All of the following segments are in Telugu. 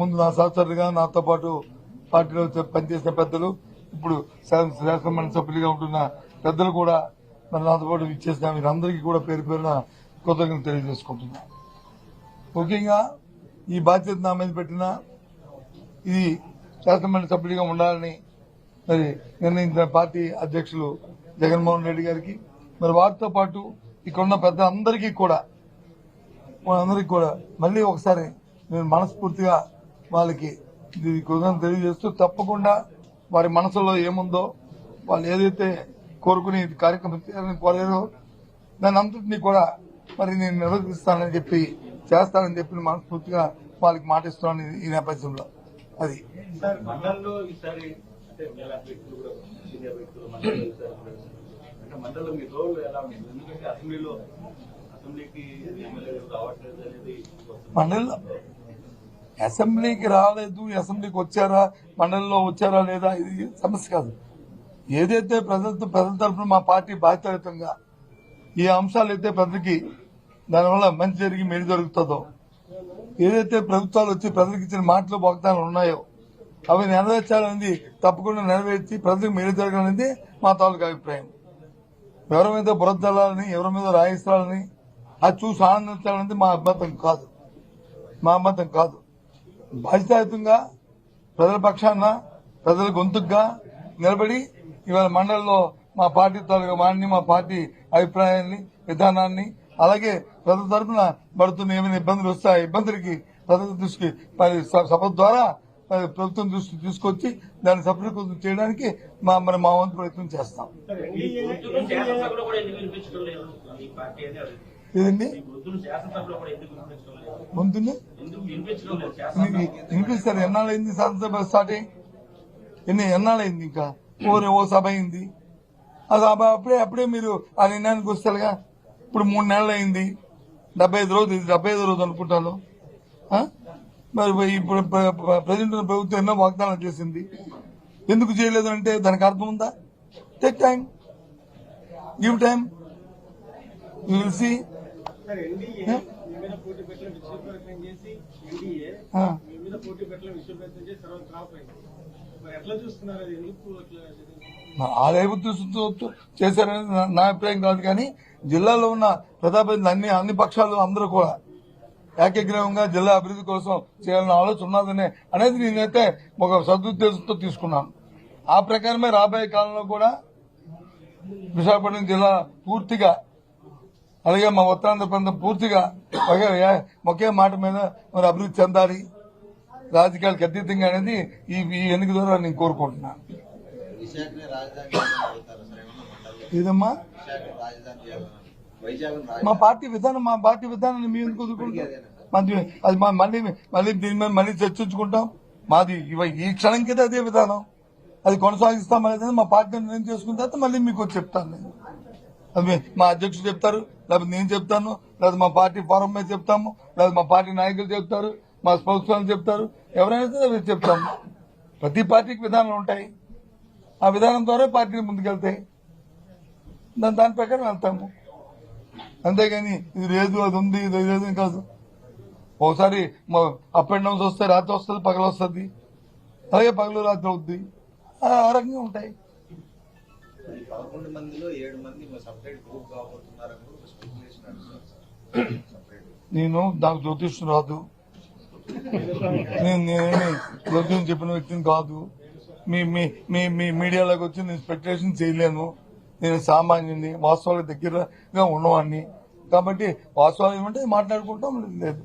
ఇంతకుముందు నా సహచరులుగా నాతో పాటు పార్టీలో పనిచేసిన పెద్దలు, ఇప్పుడు శాసనమండలి సభ్యులుగా ఉంటున్న పెద్దలు కూడా మరి నాతో పాటు ఇచ్చేసిన వీరందరికీ కూడా పేరు పేరున కృతజ్ఞతలు తెలియజేసుకుంటున్నా. ముఖ్యంగా ఈ బాధ్యత నా మీద పెట్టిన ఇది శాసనమండలి సభ్యుడిగా ఉండాలని మరి నిర్ణయించిన పార్టీ అధ్యక్షులు జగన్మోహన్ రెడ్డి గారికి, మరి వారితో పాటు ఇక్కడున్న పెద్దలందరికీ కూడా మళ్ళీ ఒకసారి నేను మనస్ఫూర్తిగా వాళ్ళకి కృతజ్ఞతలు తెలియజేస్తూ, తప్పకుండా వారి మనసులో ఏముందో వాళ్ళు ఏదైతే కోరుకుని కార్యక్రమం చేయాలని కోరారో దాని అంతటినీ కూడా మరి నేను నిర్వర్తిస్తానని చెప్పి చేస్తానని చెప్పి మనస్ఫూర్తిగా వాళ్ళకి మాటిస్తున్నాను ఈ నేపథ్యంలో. అది మండలిలో అసెంబ్లీకి రాలేదు, అసెంబ్లీకి వచ్చారా, మండలిలో వచ్చారా లేదా ఇది సమస్య కాదు. ఏదైతే ప్రజల తరఫున మా పార్టీ బాధ్యతంగా ఈ అంశాలు అయితే ప్రజలకి దానివల్ల మంచి జరిగి మేలు జరుగుతుందో, ఏదైతే ప్రభుత్వాలు వచ్చి ప్రజలకు ఇచ్చిన మాటలు వాగ్దానాలు ఉన్నాయో అవి నెరవేర్చాలనేది తప్పకుండా నెరవేర్చి ప్రజలకు మేలు జరగాలనేది మా తాలూకు అభిప్రాయం. ఎవరి మీద బురదల్లాలని, ఎవరి మీద రాయిస్తాలని అది చూసి ఆనందించాలనేది మా అభ్యంతరం కాదు. బాధ్యతాయుతంగా ప్రజల పక్షాన ప్రజల గొంతుగా నిలబడి ఇవాళ మండలిలో మా పార్టీ తాలూకా వాడిని, మా పార్టీ అభిప్రాయాన్ని, విధానాన్ని, అలాగే ప్రజల తరఫున పడుతున్న ఏమైనా ఇబ్బందులు వస్తే ఆ ఇబ్బందులకి ప్రజల దృష్టికి సభ ద్వారా ప్రభుత్వం దృష్టి తీసుకొచ్చి దాన్ని సఫలీకృతం చేయడానికి మా వంతు ప్రయత్నం చేస్తాం. ఏదండి ముందు వినిపిస్తారు? ఎన్నాళ్ళైంది శాసనసభ స్టార్ట్ అయ్యి? ఎన్నాళ్ళైంది? ఇంకా ఓ సభ అయింది. ఆ సభ అప్పుడే మీరు ఆ నిర్ణయానికి వస్తారుగా. ఇప్పుడు 3 నెలలు అయింది, 75 రోజు, ఇది 75 రోజు అనుకుంటాను. మరి ఇప్పుడు ప్రజెంట్ ప్రభుత్వం ఎన్నో వాగ్దానం చేసింది, ఎందుకు చేయలేదు అంటే దానికి అర్థం ఉందా? Take time, give time, you will see. ఆ రేపు చేశారని నా అభిప్రాయం కాదు, కానీ జిల్లాలో ఉన్న ప్రజాప్రతినిధులు అన్ని పక్షాలు అందరూ కూడా ఏకగ్రీవంగా జిల్లా అభివృద్ధి కోసం చేయాలన్న ఆలోచన ఉన్నదనే అనేది నేనైతే ఒక సదుద్దేశంతో తీసుకున్నాను. ఆ ప్రకారమే రాబోయే కాలంలో కూడా విశాఖపట్నం జిల్లా పూర్తిగా, అలాగే మా ఉత్తరాంధ్ర ప్రాంతం పూర్తిగా ఒకే మాట మీద మరి అభివృద్ధి చెందాలి, రాజకీయాలకు అతీతంగా అనేది ఈ ఎన్నిక ద్వారా నేను కోరుకుంటున్నాను. ఇదమ్మా మా పార్టీ విధానాన్ని మేము ఎందుకు వదులుకుంటాం? అది మళ్ళీ దీని మీద మళ్ళీ చర్చించుకుంటాం. మాది ఈ క్షణం కింద అదే విధానం, అది కొనసాగిస్తాం అనేది మా పార్టీ నిర్ణయం చేసుకున్న తర్వాత మళ్ళీ మీకు చెప్తాను. నేను అది మా అధ్యక్షుడు చెప్తారు, లేకపోతే నేను చెప్తాను, లేదా మా పార్టీ ఫోరం మీద చెప్తాము, లేదా మా పార్టీ నాయకులు చెప్తారు, మా స్పోక్స్ చెప్తారు, ఎవరైనా సరే చెప్తాము. ప్రతి పార్టీకి విధానాలు ఉంటాయి, ఆ విధానం ద్వారా పార్టీలు ముందుకెళ్తాయి, దాని ప్రకారం వెళ్తాము. అంతేగాని ఇది లేదు, అది ఉంది, ఇది లేదు కాదు. ఒకసారి అప్ అండ్ డౌన్స్ వస్తాయి, రాత్రి వస్తుంది, పగలు వస్తుంది, అలాగే పగలు రాత్రి అవుద్ది, ఆ రకంగా ఉంటాయి. 11 మందిలో 7 మంది సెపరేట్ గ్రూప్ కాబోతున్నారని నేను నాకు జ్యోతిష్యం రాదు, నేనేమి జ్యోతిష్యం చెప్పిన వ్యక్తిని కాదు. మీ మీడియాలోకి వచ్చి నేను స్పెక్యులేషన్ చేయలేను. నేను సామాన్యుని, వాస్తవాలకు దగ్గరగా ఉన్నవాడిని కాబట్టి వాస్తవాలు ఏమంటే మాట్లాడుకుంటాం. లేదు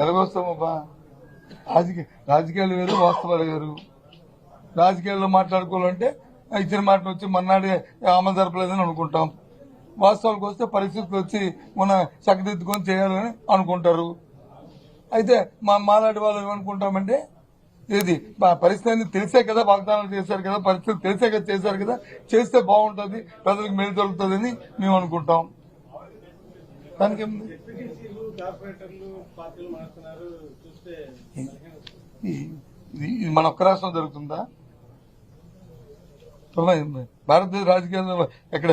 ఎలాగొస్తామబ్బా, రాజకీయాలు వేరు, వాస్తవాలు వేరు. రాజకీయాల్లో మాట్లాడుకోవాలంటే ఇచ్చిన మాటలు వచ్చి మన్నాడే అమలు జరపలేదని అనుకుంటాం. వాస్తవాలకు వస్తే పరిస్థితులు వచ్చి మన చక్కదిద్దుకొని చేయాలని అనుకుంటారు. అయితే మాలాంటి వాళ్ళు ఏమనుకుంటామంటే, ఇది పరిస్థితి తెలిసే కదా వాగ్దానాలు చేశారు కదా, పరిస్థితి తెలిసే కదా చేశారు కదా, చేస్తే బాగుంటుంది, ప్రజలకు మేలు జరుగుతుంది అని మేము అనుకుంటాం. దానికి ఇది మన ఒక్క రాష్ట్రం జరుగుతుందా? భారతదేశ రాజకీయాల్లో ఎక్కడ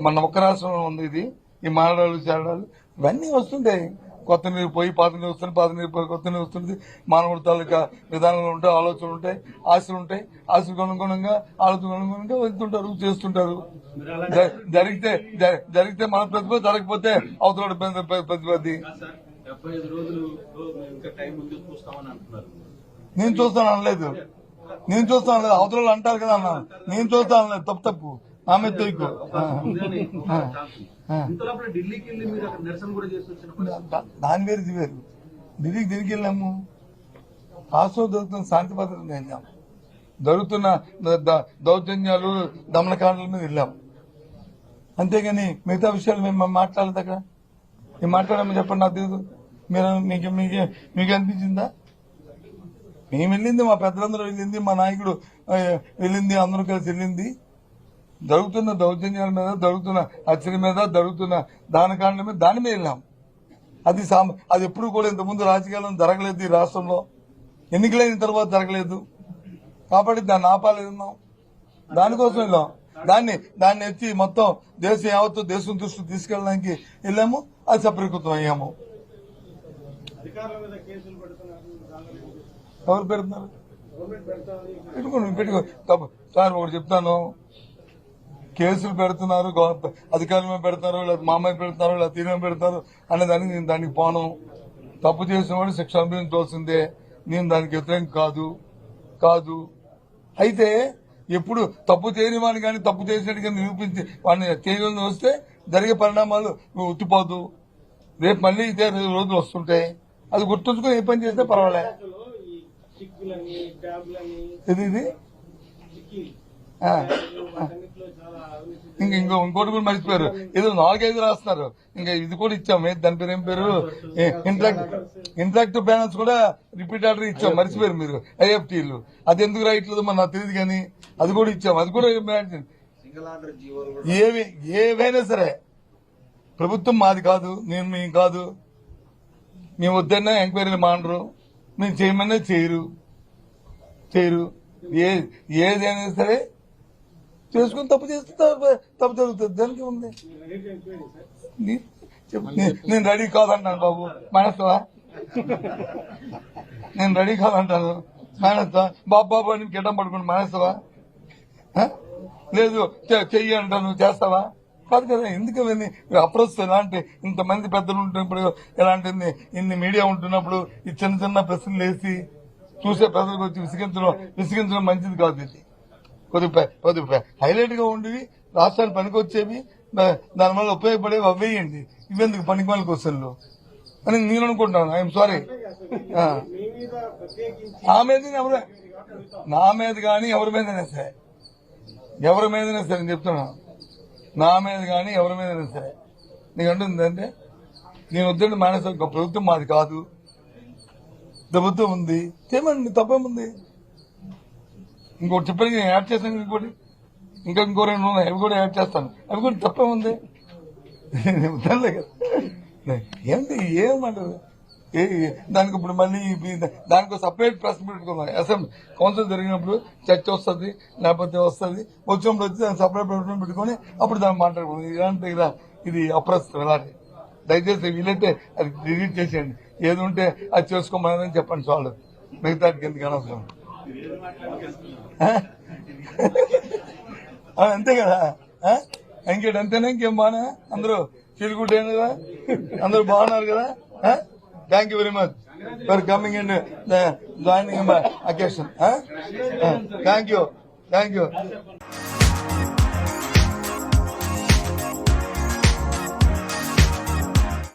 మన ఒక్క రాష్ట్రంలో ఉంది. ఈ మానడాలు చేరడాలు ఇవన్నీ వస్తుంటాయి. కొత్త నీరు పోయి పాత నీరు వస్తుంది, పాత నీరు పోయి కొత్త నీరు వస్తుంది. మానవుడి తాలూకా విధానాలు ఉంటాయి, ఆలోచనలు ఉంటాయి, ఆశలు ఉంటాయి. ఆశలకు అనుగుణంగా ఆలోచనకు అనుగుణంగా వెళ్తుంటారు, చేస్తుంటారు. జరిగితే మన ప్రతిభ, జరగకపోతే అవతల ప్రతిభది. నేను చూస్తాను అనలేదు, అవతల అంటారు కదా అన్న, నేను చూస్తాను అనలేదు. తప్పు ఆమె తొయ్యకు దాని వేరు ఇది వేరు. ఢిల్లీకి తిరిగి వెళ్ళాము, రాష్ట్రంలో దొరుకుతున్న శాంతి భద్రత వెళ్ళాం, జరుగుతున్న దౌర్జన్యాలు దమనకాండల మీద వెళ్ళాం. అంతేగాని మిగతా విషయాలు మేము మాట్లాడలేదు. అక్కడ మేము మాట్లాడామని చెప్పండి, నాకు తెలియదు. మీకు అనిపించిందా? మేము వెళ్ళింది, మా పెద్దలందరూ వెళ్ళింది, మా నాయకుడు వెళ్ళింది, అందరూ కలిసి వెళ్ళింది. జరుగుతున్న దౌర్జన్యాల మీద, జరుగుతున్న హత్యల మీద, జరుగుతున్న దానకాండల మీద, దాని మీద వెళ్ళాం. అది ఎప్పుడు కూడా ఇంతకుముందు రాజకీయాల్లో జరగలేదు ఈ రాష్ట్రంలో, ఎన్నికలైన తర్వాత జరగలేదు. కాబట్టి దాన్ని ఆపాలేదన్నాం, దానికోసం వెళ్ళాం. దాన్ని ఎత్తి మొత్తం దేశం యావత్తు దేశం దృష్టికి తీసుకెళ్ళడానికి వెళ్ళాము. అది సఫలీకృతం అయ్యాము. ఎవరు పెడుతున్నారు? పెట్టుకో సార్, ఒకటి చెప్తాను. కేసులు పెడుతున్నారు, అధికారులు పెడతారు, లేదా మామయ్య పెడతారు, లేదా తీరం పెడతారు అనే దానికి నేను దానికి పోను. తప్పు చేసిన వాడు శిక్ష అనుభవించవలసిందే. నేను దానికి వ్యతిరేకం కాదు. అయితే ఎప్పుడు తప్పు చేయని వాడిని కానీ తప్పు చేసినట్టుగా నిరూపించి వాడిని చేయని వస్తే జరిగే పరిణామాలు ఉత్తిపోదు. రేపు మళ్ళీ ఇదే రోజులు వస్తుంటాయి. అది గుర్తుంచుకుని ఏ పని చేస్తే పర్వాలే. ఇది ఇంకోటి కూడా మర్చిపోయారు. ఏదో 4-5 రాస్తున్నారు. ఇంకా ఇది కూడా ఇచ్చాము. దాని పేరు ఏం పేరు? ఇంటరాక్టివ్ ప్యానల్స్ కూడా రిపీట్ ఆర్డర్ ఇచ్చాం. మర్చిపోయారు మీరు. ఐఎఫ్టీలు అది ఎందుకు రాయట్లేదు మరి నాకు తెలియదు, కానీ అది కూడా ఇచ్చాము. అది కూడా ఏవైనా సరే ప్రభుత్వం మాది కాదు, మేము కాదు. మేము వద్దన్నా ఎంక్వైరీలు మానరు, మేము చేయమన్నా చేయరు. ఏదైనా సరే చేసుకుని తప్పు చేస్తే తప్పు జరుగుతుంది. దానికి ఉంది. నేను రెడీ కాదంటాను బాబు, మానేస్తావా? నేను రెడీ కాదంటాను, మానేస్తావా? బాబు అని గిడ్డం పడుకుని మానేస్తావా? లేదు చెయ్యి అంటాను, చేస్తావా? కాదు కదా. ఎందుకని అప్రోచ్ ఎలాంటి ఇంతమంది పెద్దలు ఉంటున్నప్పుడు, ఎలాంటి ఇన్ని మీడియా ఉంటున్నప్పుడు ఈ చిన్న ప్రశ్నలు వేసి చూసే ప్రజలకు వచ్చి విసిగించడం మంచిది కాదు. ఇది కొద్దిగా హైలైట్ గా ఉండేవి, రాష్ట్రానికి పనికొచ్చేవి, దానివల్ల ఉపయోగపడేవి అవేయండి. ఇవెందుకు పనికిమాల క్వశ్చన్లు అని నేను అనుకుంటున్నాను. I'm sorry. నా మీద కానీ ఎవరి మీదైనా సరే నేను చెప్తున్నాను, నా మీద కానీ ఎవరి మీదైనా సరే నీకు అంటుందంటే నేను వద్దండి మానేసా. ప్రభుత్వం మాది కాదు, ప్రభుత్వం ఉంది, చేయమండి, తప్పేముంది. ఇంకోటి చెప్పడానికి నేను యాడ్ చేస్తాను. ఇంకో 2 ఉన్నాయి, అవి కూడా యాడ్ చేస్తాను. అవి కూడా తప్పేముంది. ఏంటి ఏమంటారు దానికి? ఇప్పుడు మళ్ళీ దానికి సపరేట్ ప్రెస్ పెట్టుకున్నాం. అసెంబ్లీ కౌన్సిల్ జరిగినప్పుడు చర్చ వస్తుంది, లేకపోతే వచ్చినప్పుడు వచ్చి దాన్ని సపరేట్ పెట్టుకుని అప్పుడు దాన్ని మాట్లాడుకుంది. ఇలాంటి ఇది అప్రస్తుతం. ఇలాంటి దయచేసి వీలైతే అది డిలీట్ చేసేయండి. ఏది ఉంటే అది చేసుకోమని చెప్పండి చాలు. మిగతా ఎందుకు అనవసరం. అంతే కదా. అంతేనా? ఇంకేం బాగా అందరూ ఫీల్ గుడ్ అయింది కదా, అందరూ బాగున్నారు కదా. Thank you very much for coming and joining my occasion. Thank you.